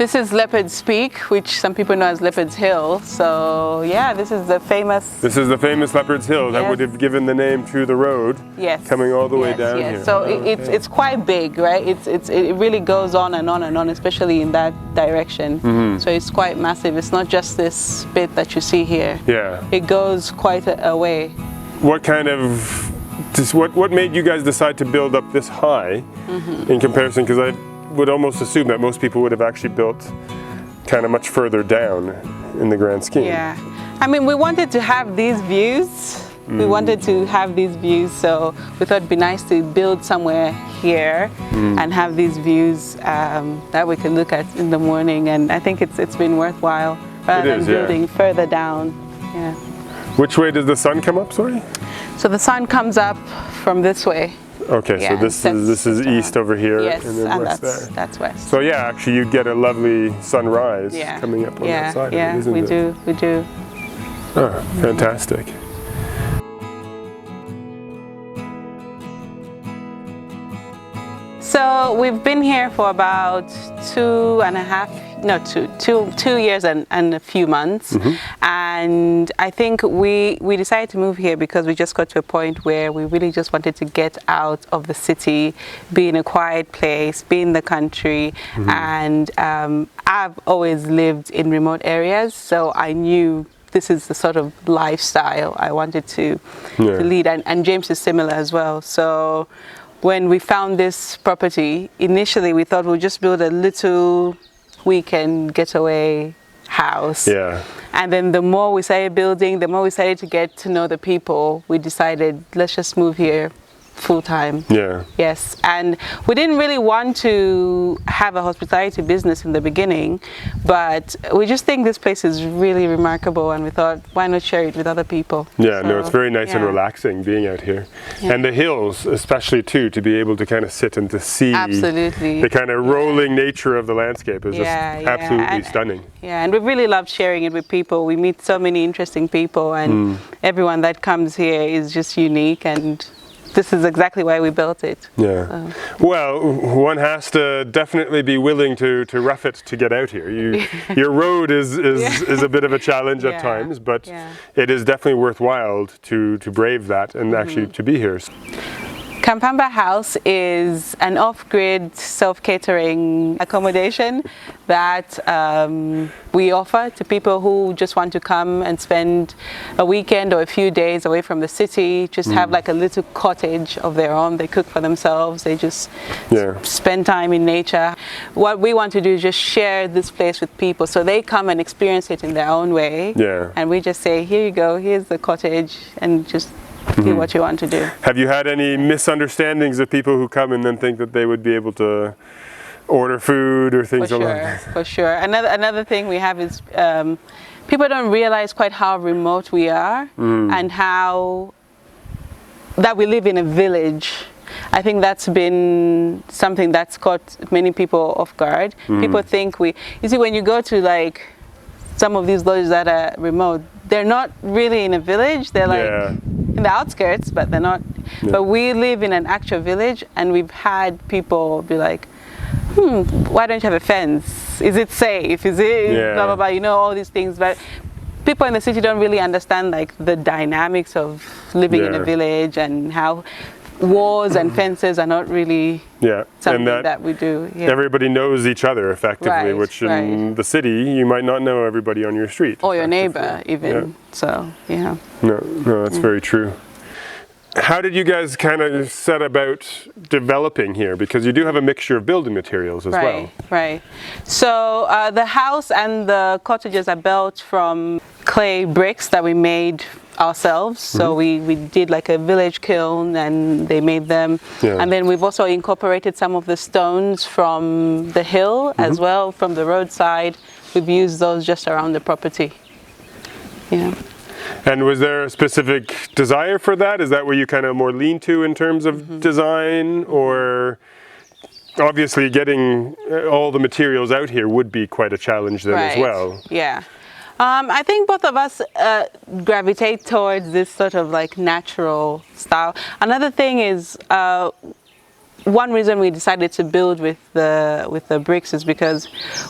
This is Leopards Peak, which some people know as Leopards Hill. So yeah, this is the famous... This is the famous Leopards Hill that would have given the name to the road. Yes. Coming all the way down here. So it's quite big, right? It really goes on and on and on, especially in that direction. So it's quite massive. It's not just this bit that you see here. Yeah. It goes quite a way. What kind of... What made you guys decide to build up this high in comparison? Because I would almost assume that most people would have actually built kind of much further down in the grand scheme. Yeah, I mean, we wanted to have these views. We wanted to have these views, so we thought it'd be nice to build somewhere here and have these views that we can look at in the morning. And I think it's been worthwhile rather than building further down. Yeah. Which way does the sun come up? Sorry. So the sun comes up from this way. Okay, so this is east over here, yes, and then west there. That's west. So yeah, actually you'd get a lovely sunrise coming up on that side. Yeah, isn't we it? do. Oh, fantastic. So we've been here for about 2 years and a few months. And I think we decided to move here because we just got to a point where we really just wanted to get out of the city, be in a quiet place, be in the country. And I've always lived in remote areas, so I knew this is the sort of lifestyle I wanted to lead. And James is similar as well. So when we found this property, initially we thought we'll just build a little weekend getaway house. Yeah. And then the more we started building, the more we started to get to know the people, we decided, let's just move here full time. Yeah. Yes. And we didn't really want to have a hospitality business in the beginning, but we just think this place is really remarkable, and we thought, why not share it with other people? Yeah, so, no, it's very nice and relaxing being out here. And the hills especially too, to be able to kind of sit and to see the kind of rolling nature of the landscape is just absolutely stunning. Yeah, and we really love sharing it with people. We meet so many interesting people, and everyone that comes here is just unique, and this is exactly why we built it. Yeah. So. Well, one has to definitely be willing to rough it to get out here. Your road is a bit of a challenge at times, but it is definitely worthwhile to brave that and actually to be here. Kampamba House is an off-grid self-catering accommodation that we offer to people who just want to come and spend a weekend or a few days away from the city, just have like a little cottage of their own. They cook for themselves, they just spend time in nature. What we want to do is just share this place with people so they come and experience it in their own way. Yeah. And we just say, here you go, here's the cottage, and just do what you want to do. Have you had any misunderstandings of people who come and then think that they would be able to order food or things like that? For sure. Another thing we have is people don't realize quite how remote we are and how that we live in a village. I think that's been something that's caught many people off guard. People think you see, when you go to like some of these lodges that are remote, they're not really in a village, they're like in the outskirts, but they're not. But we live in an actual village, and we've had people be like, why don't you have a fence? Is it safe? Is it blah blah blah, you know, all these things. But people in the city don't really understand like the dynamics of living in a village, and how walls and fences are not really something that we do. Everybody knows each other effectively, which in the city you might not know everybody on your street. Or your neighbor even. So, No, that's very true. How did you guys kind of set about developing here? Because you do have a mixture of building materials as well. Right. So the house and the cottages are built from clay bricks that we made ourselves. So we did like a village kiln, and they made them. And then we've also incorporated some of the stones from the hill as well, from the roadside. We've used those just around the property. And was there a specific desire for that? Is that where you kind of more lean to in terms of design? Or obviously getting all the materials out here would be quite a challenge then as well. Yeah. I think both of us gravitate towards this sort of like natural style. Another thing is one reason we decided to build with the bricks is because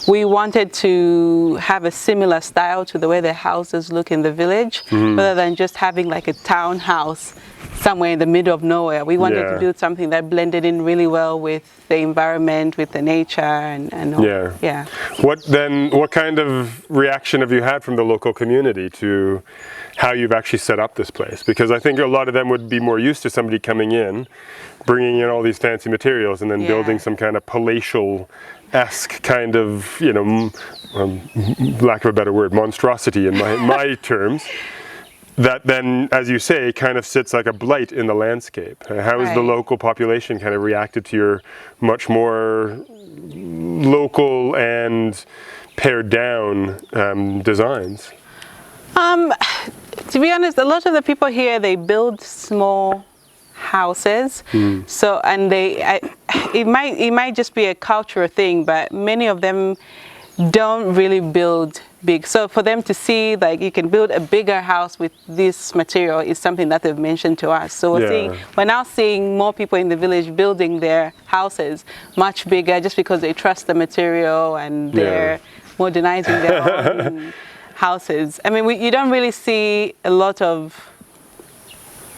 we wanted to have a similar style to the way the houses look in the village, rather than just having like a townhouse somewhere in the middle of nowhere. We wanted to build something that blended in really well with the environment, with the nature, and all. Yeah. What kind of reaction have you had from the local community to how you've actually set up this place? Because I think a lot of them would be more used to somebody coming in, bringing in all these fancy materials, and then building some kind of palatial-esque kind of, you know, lack of a better word, monstrosity in my terms. That then, as you say, kind of sits like a blight in the landscape. How has the local population kind of reacted to your much more local and pared down designs? To be honest, a lot of the people here, they build small houses. So, and it might just be a cultural thing, but many of them don't really build big. So for them to see like you can build a bigger house with this material is something that they've mentioned to us. So we're now seeing more people in the village building their houses much bigger, just because they trust the material and they're modernizing their own houses. I mean, you don't really see a lot of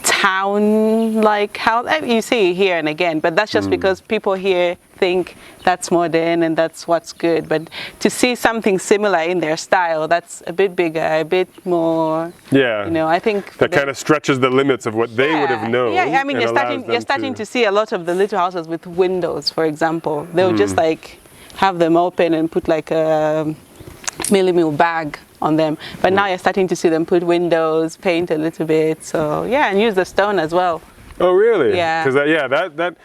town-like house. You see here and again, but that's just because people here think that's modern and that's what's good. But to see something similar in their style, that's a bit bigger, a bit more. You know, I think that kind of stretches the limits of what they would have known. Yeah, I mean, you're starting to see a lot of the little houses with windows, for example. They'll just like have them open and put like a meal bag on them, but now you're starting to see them put windows, paint a little bit, so yeah, and use the stone as well. Oh really? Yeah. Because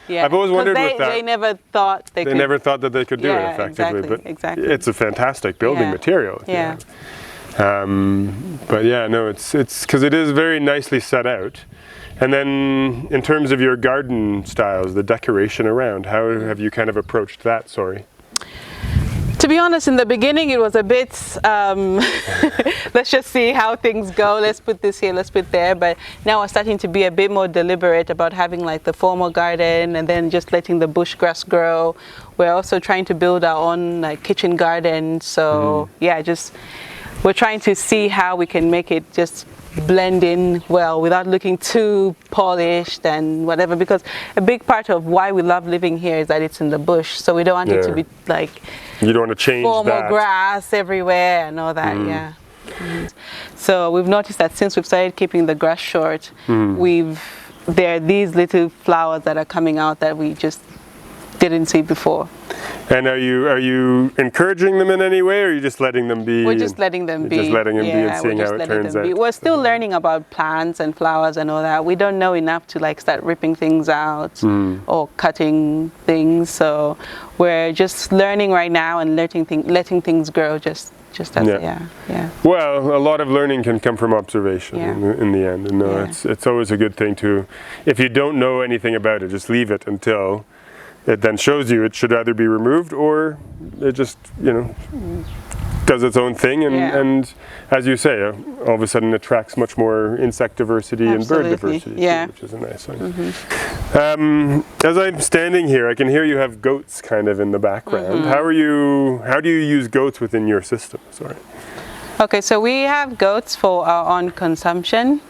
I've always wondered with that. They never thought they never thought that they could do it effectively, exactly. It's a fantastic building material. Yeah. But yeah, no, it's because it is very nicely set out. And then in terms of your garden styles, the decoration around, how have you kind of approached that? Sorry. To be honest, in the beginning it was a bit, let's just see how things go, let's put this here, let's put there, but now we're starting to be a bit more deliberate about having like the formal garden and then just letting the bush grass grow. We're also trying to build our own like kitchen garden, so yeah, just we're trying to see how we can make it just blend in well without looking too polished and whatever, because a big part of why we love living here is that it's in the bush, so we don't want it to be like you don't want to change formal grass everywhere and all that. So we've noticed that since we've started keeping the grass short, there are these little flowers that are coming out that we just didn't see before. And are you encouraging them in any way, or are you just letting them be? We're just letting them be. Just letting them be and seeing how it turns out. We're still learning about plants and flowers and all that. We don't know enough to like start ripping things out or cutting things. So we're just learning right now and letting things grow. Just as Well, a lot of learning can come from observation in the end. And it's always a good thing to, if you don't know anything about it, just leave it until it then shows you it should either be removed or it just, you know, does its own thing, and as you say, all of a sudden attracts much more insect diversity and bird diversity, too, which is a nice thing. As I'm standing here, I can hear you have goats kind of in the background. How do you use goats within your system? Sorry. Okay, so we have goats for our own consumption,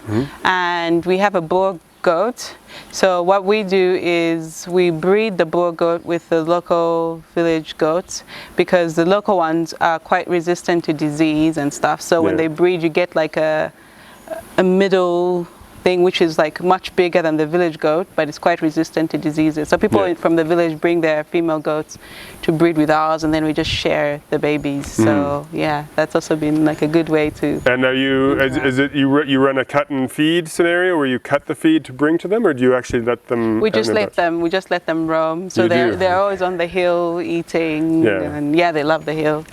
and we have a Boer goat. So what we do is we breed the Boer goat with the local village goats, because the local ones are quite resistant to disease and stuff. So when they breed, you get like a middle thing, which is like much bigger than the village goat, but it's quite resistant to diseases. So people from the village bring their female goats to breed with ours, and then we just share the babies. So yeah, that's also been like a good way to. And are you? Is it you run a cut and feed scenario where you cut the feed to bring to them, or do you actually let them? We just let them roam. So they're always on the hill eating, and they love the hill.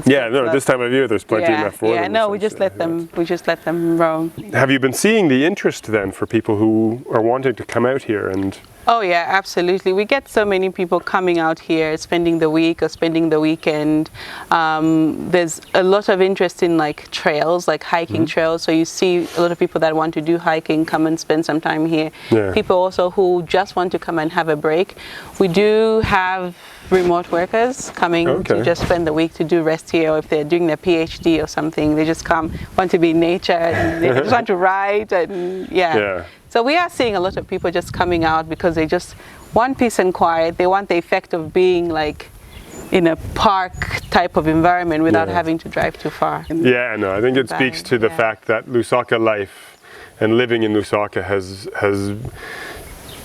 Yeah, no, this time of year there's plenty enough for them. Yeah, no, we just let them roam. Have you been seeing the interest then for people who are wanting to come out here and? Oh yeah, absolutely. We get so many people coming out here, spending the week or spending the weekend. There's a lot of interest in like trails, like hiking trails. So you see a lot of people that want to do hiking come and spend some time here. Yeah. People also who just want to come and have a break. We do have remote workers coming to just spend the week to do rest here, or if they're doing their PhD or something, they just come, want to be in nature, and they just want to write, and So we are seeing a lot of people just coming out because they just want peace and quiet. They want the effect of being like in a park type of environment without having to drive too far. Yeah, no, I think it speaks to the fact that Lusaka life and living in Lusaka has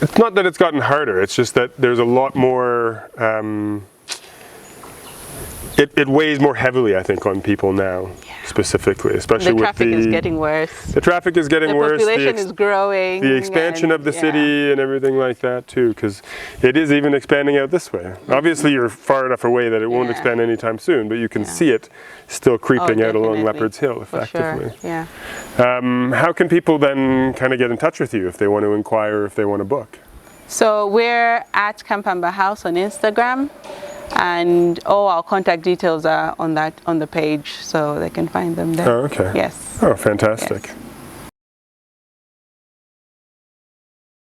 it's not that it's gotten harder, it's just that there's a lot more, it weighs more heavily, I think, on people now, specifically, especially the traffic is getting worse. The traffic is getting worse. The population is growing. The expansion of the city and everything like that too, because it is even expanding out this way. Obviously you're far enough away that it won't expand anytime soon, but you can see it still creeping out along Leopard's Hill, effectively. For sure. How can people then kind of get in touch with you if they want to inquire, if they want to book? So we're at Kampamba House on Instagram, and all our contact details are on the page, so they can find them there. Oh, okay. Yes. Oh, fantastic. Yes.